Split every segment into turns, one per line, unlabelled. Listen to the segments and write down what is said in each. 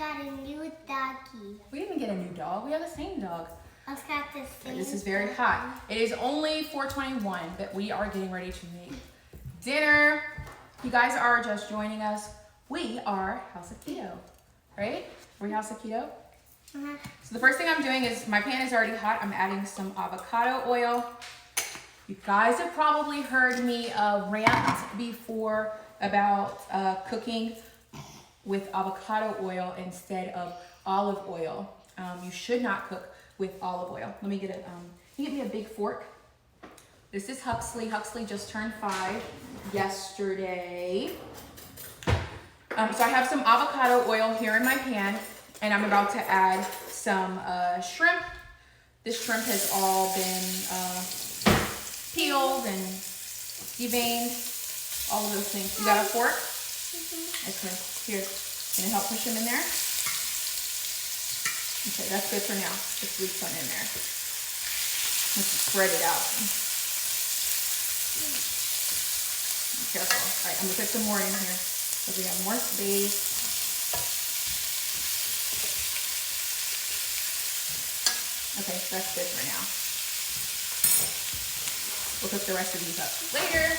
got a new doggy.
We didn't get a new dog. We have the same dog.
I've got the same.
This is very hot. It is only 4:21, but we are getting ready to make dinner. You guys are just joining us. We are House of Keto, right? Are we House of Keto? So the first thing I'm doing is, my pan is already hot. I'm adding some avocado oil. You guys have probably heard me rant before about cooking with avocado oil instead of olive oil. You should not cook with olive oil. Let me get a, you get me a big fork. This is Huxley. Huxley just turned 5 yesterday. So I have some avocado oil here in my pan, and I'm about to add some shrimp. This shrimp has all been peeled and deveined, all of those things. You got a fork? Okay, here. Gonna help push them in there? Okay, that's good for now. Just leave some in there. Let's spread it out. Be careful. All right, I'm gonna put some more in here so we have more space. Okay, that's good for now. We'll cook the rest of these up later.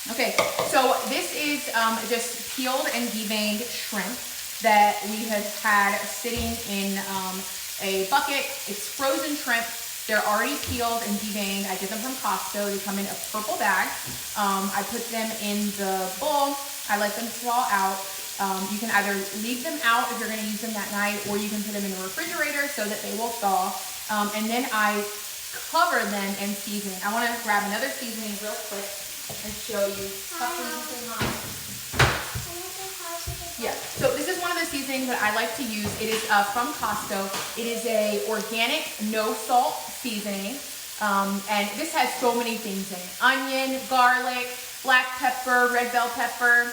Okay, so this is just peeled and deveined shrimp that we have had sitting in a bucket. It's frozen shrimp. They're already peeled and deveined. I get them from Costco. They come in a purple bag. I put them in the bowl. I let them thaw out. You can either leave them out if you're gonna use them that night, or you can put them in the refrigerator so that they will thaw. And then I cover them in seasoning. I wanna grab another seasoning real quick and show you. Yeah, so this is one of the seasonings that I like to use. It is from Costco. It is a organic, no salt seasoning. And this has so many things in it. Onion, garlic, black pepper, red bell pepper,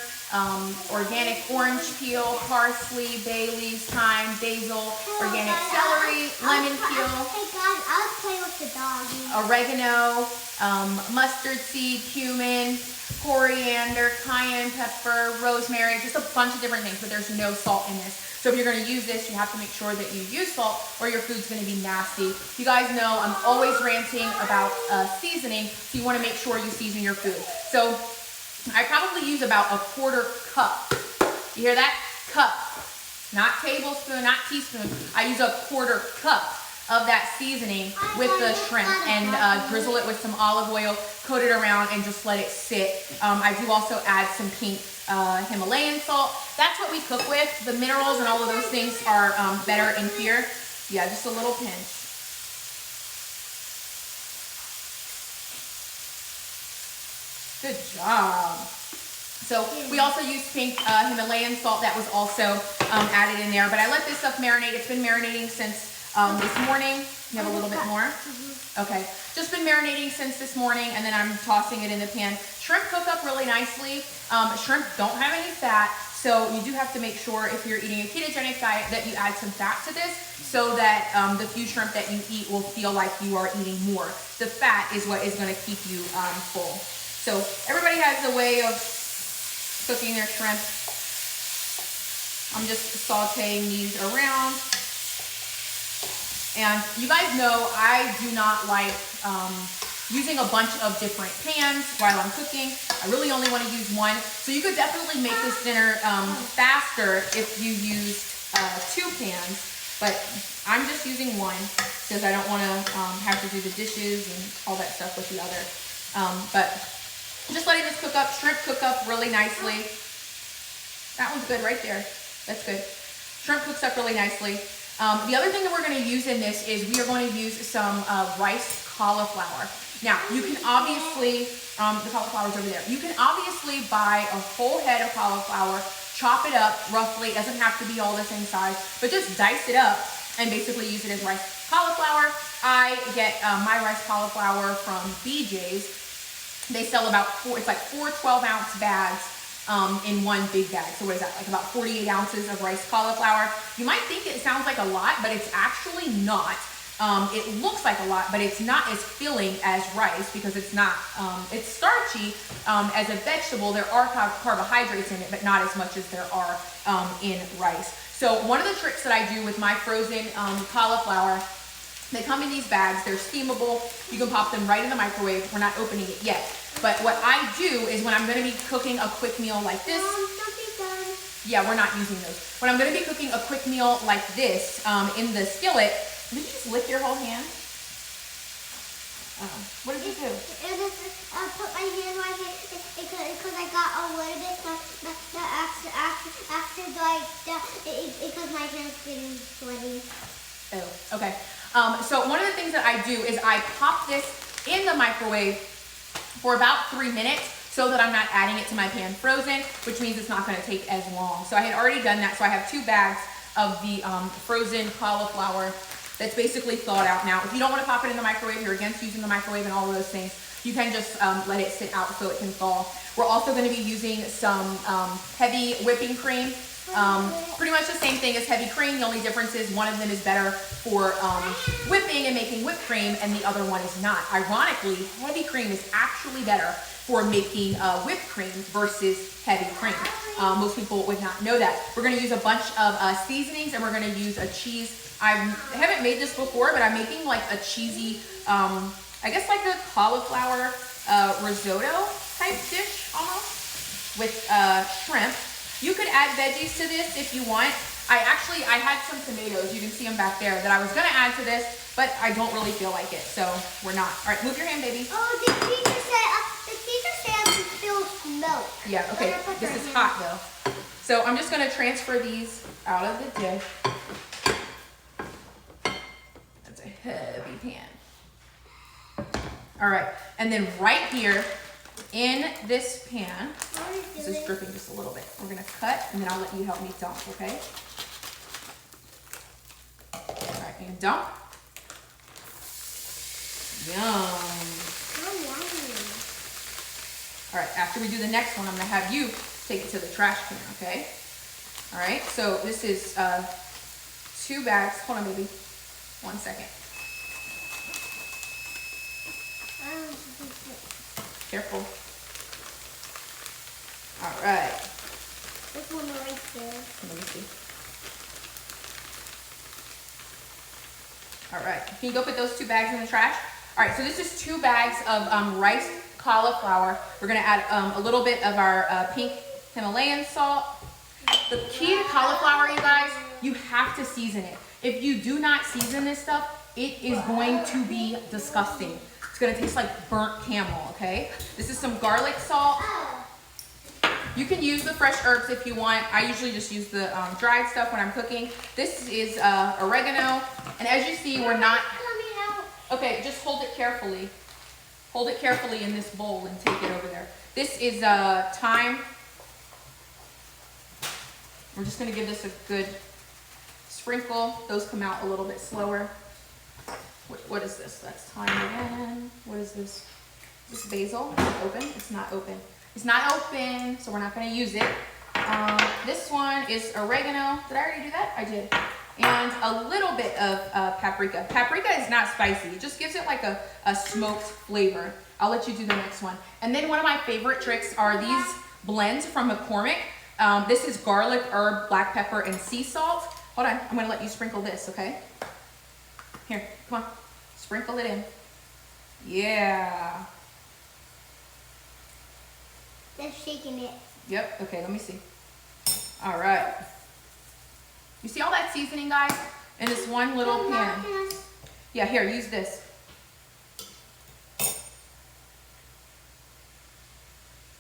organic orange peel, parsley, bay leaves, thyme, basil, organic celery, lemon peel.
Hey guys, I was playing with the doggy.
Oregano, mustard seed, cumin, coriander, cayenne pepper, rosemary, just a bunch of different things, but there's no salt in this. So if you're gonna use this, you have to make sure that you use salt or your food's gonna be nasty. You guys know I'm always ranting about seasoning, so you wanna make sure you season your food. So I probably use about a 1/4 cup. You hear that? Cup, not tablespoon, not teaspoon. I use a 1/4 cup of that seasoning with the shrimp, and drizzle it with some olive oil, coat it around, and just let it sit. I do also add some pink Himalayan salt. That's what we cook with. The minerals and all of those things are better in here. Yeah, just a little pinch. Good job. So we also use pink Himalayan salt that was also added in there, but I let this stuff marinate. It's been marinating since this morning. You have a little bit more? Okay, just been marinating since this morning, and then I'm tossing it in the pan. Shrimp cook up really nicely. Shrimp don't have any fat, so you do have to make sure if you're eating a ketogenic diet that you add some fat to this, so that the few shrimp that you eat will feel like you are eating more. The fat is what is gonna keep you full. So everybody has a way of cooking their shrimp. I'm just sauteing these around. And you guys know I do not like using a bunch of different pans while I'm cooking. I really only want to use one. So you could definitely make this dinner faster if you used 2 pans. But I'm just using one because I don't want to have to do the dishes and all that stuff with the other. But just letting this cook up. Shrimp cook up really nicely. That one's good right there. That's good. Shrimp cooks up really nicely. The other thing that we're going to use in this is we are going to use some rice cauliflower. Now, you can obviously, the cauliflower's over there. You can obviously buy a whole head of cauliflower, chop it up roughly. It doesn't have to be all the same size, but just dice it up and basically use it as rice cauliflower. I get my rice cauliflower from BJ's. They sell about 4 12-ounce bags in one big bag. So what is that, like about 48 ounces of rice cauliflower? You might think it sounds like a lot, but it's actually not. It looks like a lot, but it's not as filling as rice because it's not, it's starchy as a vegetable. There are carbohydrates in it, but not as much as there are in rice. So So one of the tricks that I do with my frozen cauliflower, they come in these bags. They're steamable. You can pop them right in the microwave. We're not opening it yet. But what I do is when I'm going to be cooking a quick meal like this. Yeah, we're not using those. When I'm going to be cooking a quick meal like this in the skillet, did you just lick your whole hand? What did you do?
It was put my hand right here because I got a little bit because my hand's getting sweaty.
Oh, okay. So one of the things that I do is I pop this in the microwave for about 3 minutes so that I'm not adding it to my pan frozen, which means it's not going to take as long. So I had already done that. So I have 2 bags of the frozen cauliflower that's basically thawed out now. If you don't want to pop it in the microwave, you're against using the microwave and all of those things, you can just let it sit out so it can thaw. We're also going to be using some heavy whipping cream. Pretty much the same thing as heavy cream. The only difference is one of them is better for whipping and making whipped cream and the other one is not. Ironically, heavy cream is actually better for making whipped cream versus heavy cream. Most people would not know that. We're going to use a bunch of seasonings and we're going to use a cheese. I haven't made this before, but I'm making like a cheesy, I guess like a cauliflower risotto type dish almost with shrimp. You could add veggies to this if you want. I had some tomatoes, you can see them back there, that I was gonna add to this, but I don't really feel like it, so we're not. All right, move your hand, baby.
Oh, the teacher said it feels smoke.
Yeah, okay, this is hot though. So I'm just gonna transfer these out of the dish. That's a heavy pan. All right, and then right here in this pan, this is dripping just a little bit. We're gonna cut, and then I'll let you help me dump, okay? All right, and dump. Yum. All right, after we do the next one, I'm gonna have you take it to the trash can, okay? All right, so this is 2 bags. Hold on, baby. 1 second. Careful. All right.
This one right there.
Let me see. All right. Can you go put those 2 bags in the trash? All right. So this is 2 bags of rice cauliflower. We're gonna add a little bit of our pink Himalayan salt. The key to cauliflower, you guys, you have to season it. If you do not season this stuff, it is going to be disgusting. It's gonna taste like burnt camel, okay? This is some garlic salt. You can use the fresh herbs if you want. I usually just use the dried stuff when I'm cooking. This is oregano. And as you see, we're not... Okay, just hold it carefully. Hold it carefully in this bowl and take it over there. This is thyme. We're just gonna give this a good sprinkle. Those come out a little bit slower. What is this? That's thyme again. What is this? Is this basil? Is it open? It's not open. It's not open, so we're not gonna use it. This one is oregano. Did I already do that? I did. And a little bit of paprika. Paprika is not spicy. It just gives it like a smoked flavor. I'll let you do the next one. And then one of my favorite tricks are these blends from McCormick. This is garlic, herb, black pepper, and sea salt. Hold on, I'm gonna let you sprinkle this, okay? Here, come on, sprinkle it in. Yeah.
They're shaking it.
Yep, okay, let me see. All right. You see all that seasoning, guys? In this one little pan. Yeah, here, use this.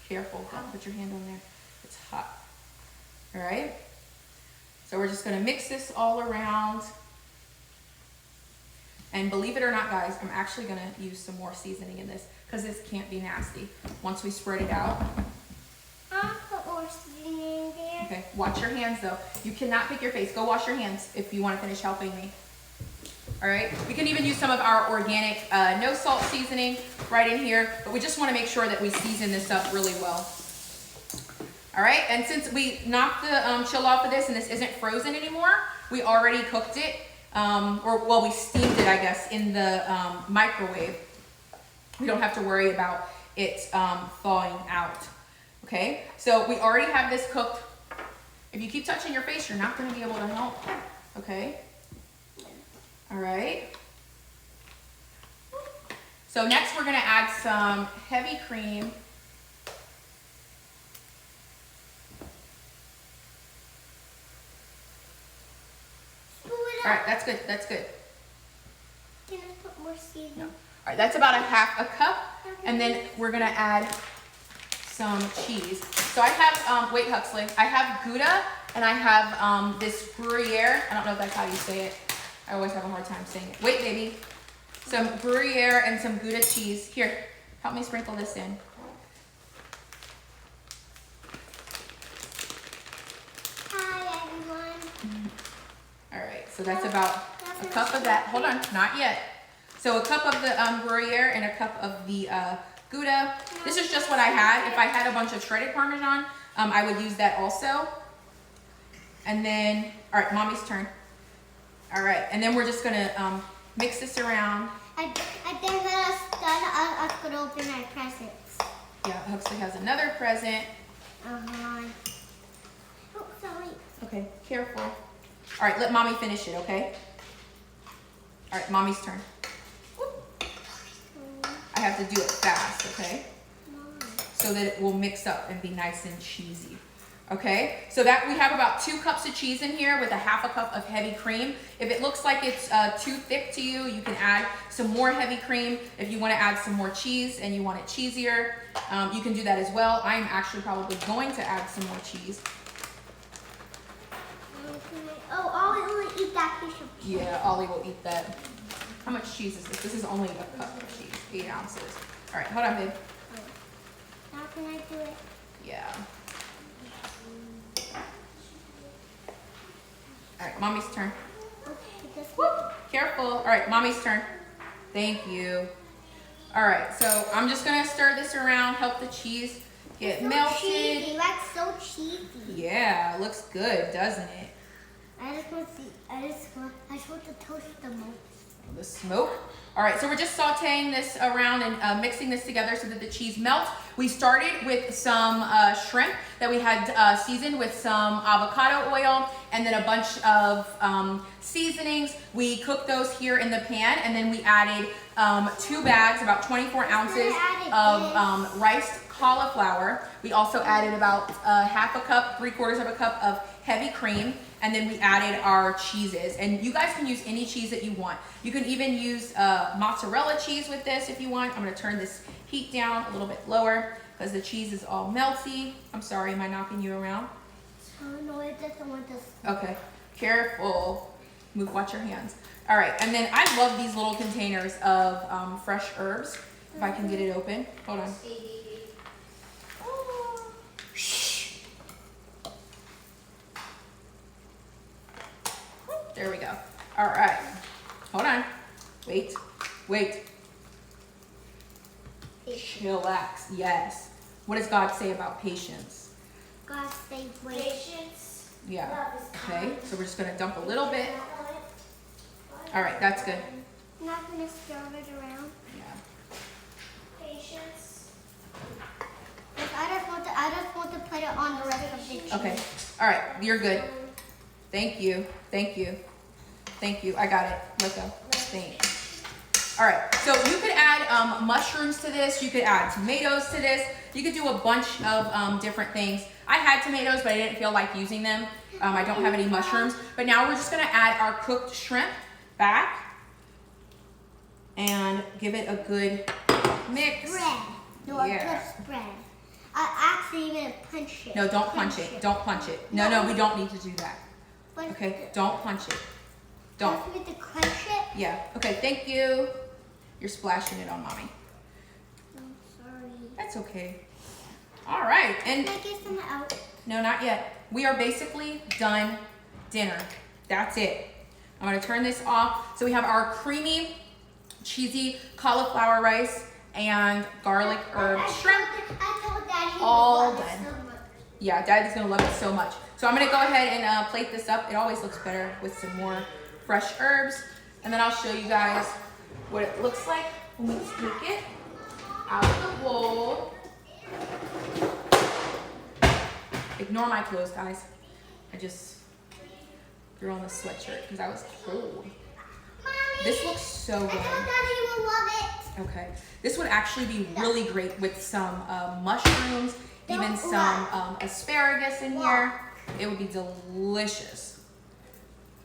Careful, don't put your hand on there. It's hot. All right? So we're just gonna mix this all around. And believe it or not, guys, I'm actually gonna use some more seasoning in this because this can't be nasty once we spread it out.
I'll put more seasoning in there.
Okay, watch your hands though. You cannot pick your face. Go wash your hands if you want to finish helping me. All right, we can even use some of our organic no salt seasoning right in here, but we just want to make sure that we season this up really well. All right, and since we knocked the chill off of this and this isn't frozen anymore, we already cooked it, or we steamed it, I guess, in the microwave. We don't have to worry about it thawing out. Okay, so we already have this cooked If you keep touching your face, you're not going to be able to help. Okay? All right. So next we're going to add some heavy cream. All right, that's good. That's good.
Can I put more seasoning?
No. All right, that's about a half a cup. And then we're going to add some cheese. So I have, wait Huxley, I have Gouda and I have this Gruyere. I don't know if that's how you say it. I always have a hard time saying it. Wait, baby. Some Gruyere and some Gouda cheese. Here, help me sprinkle this in.
Hi, everyone.
All right, so that's about a cup of that. Hold on, not yet. So a cup of the Gruyere and a cup of the Gouda. This is just what I had. If I had a bunch of shredded Parmesan, I would use that also. And then, all right, Mommy's turn. All right, and then we're just gonna mix this around.
I think when it's done, I'm gonna open my presents.
Yeah, Huxley has another present.
Oh, sorry.
Okay, careful. All right, let Mommy finish it, okay? All right, Mommy's turn. I have to do it fast, okay? So that it will mix up and be nice and cheesy. Okay, so that we have about 2 cups of cheese in here with a half a cup of heavy cream. If it looks like it's too thick to you, you can add some more heavy cream. If you want to add some more cheese and you want it cheesier, you can do that as well. I'm actually probably going to add some more cheese.
Oh, Ollie will eat that piece of cheese.
Yeah, Ollie will eat that. How much cheese is this? This is only a cup of cheese, 8 ounces. All right, hold on, babe.
How can I do it?
Yeah. All right, Mommy's turn.
Okay,
Whoop, careful. All right, Mommy's turn. Thank you. All right, so I'm just gonna stir this around, help the cheese get melted.
Cheesy. That's so cheesy.
Yeah, looks good, doesn't it?
I just want to toast the most.
The smoke. All right, so we're just sauteing this around and mixing this together so that the cheese melts. We started with some shrimp that we had seasoned with some avocado oil and then a bunch of seasonings. We cooked those here in the pan, and then we added 2 bags, about 24 ounces of riced cauliflower. We also added about half a cup, 3/4 of a cup of heavy cream, and then we added our cheeses. And you guys can use any cheese that you want. You can even use mozzarella cheese with this if you want. I'm gonna turn this heat down a little bit lower because the cheese is all melty. I'm sorry, am I knocking you around?
Oh no, it doesn't want this.
Okay, careful. Watch your hands. All right, and then I love these little containers of fresh herbs. If I can get it open, hold on. There we go. All right. Hold on. Wait. Chillax. Yes. What does God say about patience?
God say wait. Patience.
Yeah. Okay. So we're just going to dump a little bit. All right. That's good.
I'm not going to stir it around.
Yeah.
Patience. I just want to put it on the rest of the cheese.
Okay. All right. You're good. Thank you. I got it. Let go. Thanks. All right. So you could add mushrooms to this. You could add tomatoes to this. You could do a bunch of different things. I had tomatoes, but I didn't feel like using them. I don't have any mushrooms. But now we're just going to add our cooked shrimp back and give it a good mix.
Spread. No,
Yeah.
just spread. I actually even punch it.
No, don't punch it. Don't punch it. No, we don't need to do that.
But
Okay, don't punch it. Don't.
You have to crunch it?
Yeah. Okay, thank you. You're splashing it on Mommy.
I'm sorry.
That's okay. All right. And
Can I get some out?
no, not yet. We are basically done dinner. That's it. I'm going to turn this off. So we have our creamy, cheesy cauliflower rice and garlic herb shrimp.
I told Daddy
All
he would love
done.
it so much.
Yeah, Daddy's going to love it so much. So I'm going to go ahead and plate this up. It always looks better with some more fresh herbs. And then I'll show you guys what it looks like when we take it out of the bowl. Ignore my clothes, guys. I just threw on the sweatshirt because I was cold.
Mommy,
This looks so good.
I know Daddy will love it.
Okay. This would actually be really great with some mushrooms, even some asparagus in here. It would be delicious.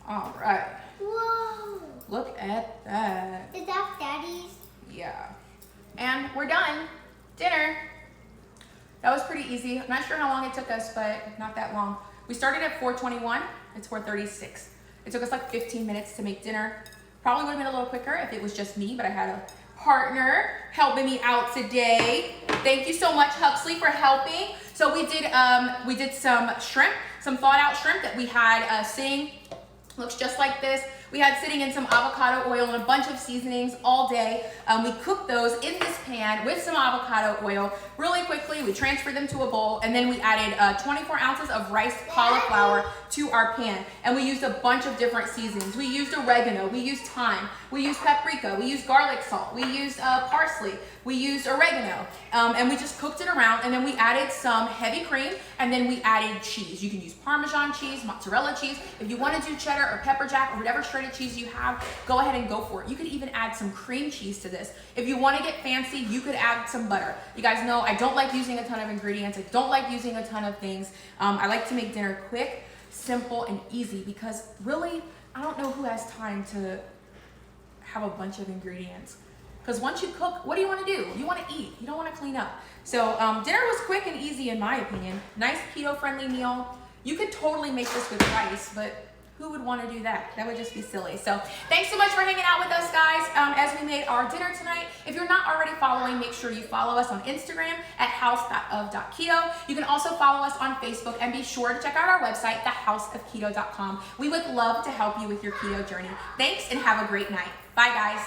All right.
Whoa.
Look at that.
Is that Daddy's?
Yeah. And we're done. Dinner. That was pretty easy. I'm not sure how long it took us, but not that long. We started at 4:21. It's 4:36. It took us like 15 minutes to make dinner. Probably would have been a little quicker if it was just me, but I had a partner helping me out today. Thank you so much, Huxley, for helping. So we did some shrimp, some thawed out shrimp that we had sitting. Looks just like this. We had sitting in some avocado oil and a bunch of seasonings all day. We cooked those in this pan with some avocado oil really quickly. We transferred them to a bowl, and then we added 24 ounces of riced cauliflower to our pan. And we used a bunch of different seasonings. We used oregano, we used thyme, we used paprika, we used garlic salt, we used parsley, we used oregano, and we just cooked it around, and then we added some heavy cream, and then we added cheese. You can use Parmesan cheese, mozzarella cheese. If you want to do cheddar or pepper jack or whatever shredded cheese you have, go ahead and go for it. You could even add some cream cheese to this. If you want to get fancy, you could add some butter. You guys know I don't like using a ton of ingredients. I don't like using a ton of things. I like to make dinner quick, simple, and easy because really, I don't know who has time to have a bunch of ingredients. Because once you cook, what do you want to do? You want to eat. You don't want to clean up. So dinner was quick and easy in my opinion. Nice keto-friendly meal. You could totally make this with rice, but who would want to do that? That would just be silly. So thanks so much for hanging out with us, guys, as we made our dinner tonight. If you're not already following, make sure you follow us on Instagram at house.of.keto. You can also follow us on Facebook, and be sure to check out our website, thehouseofketo.com. We would love to help you with your keto journey. Thanks, and have a great night. Bye, guys.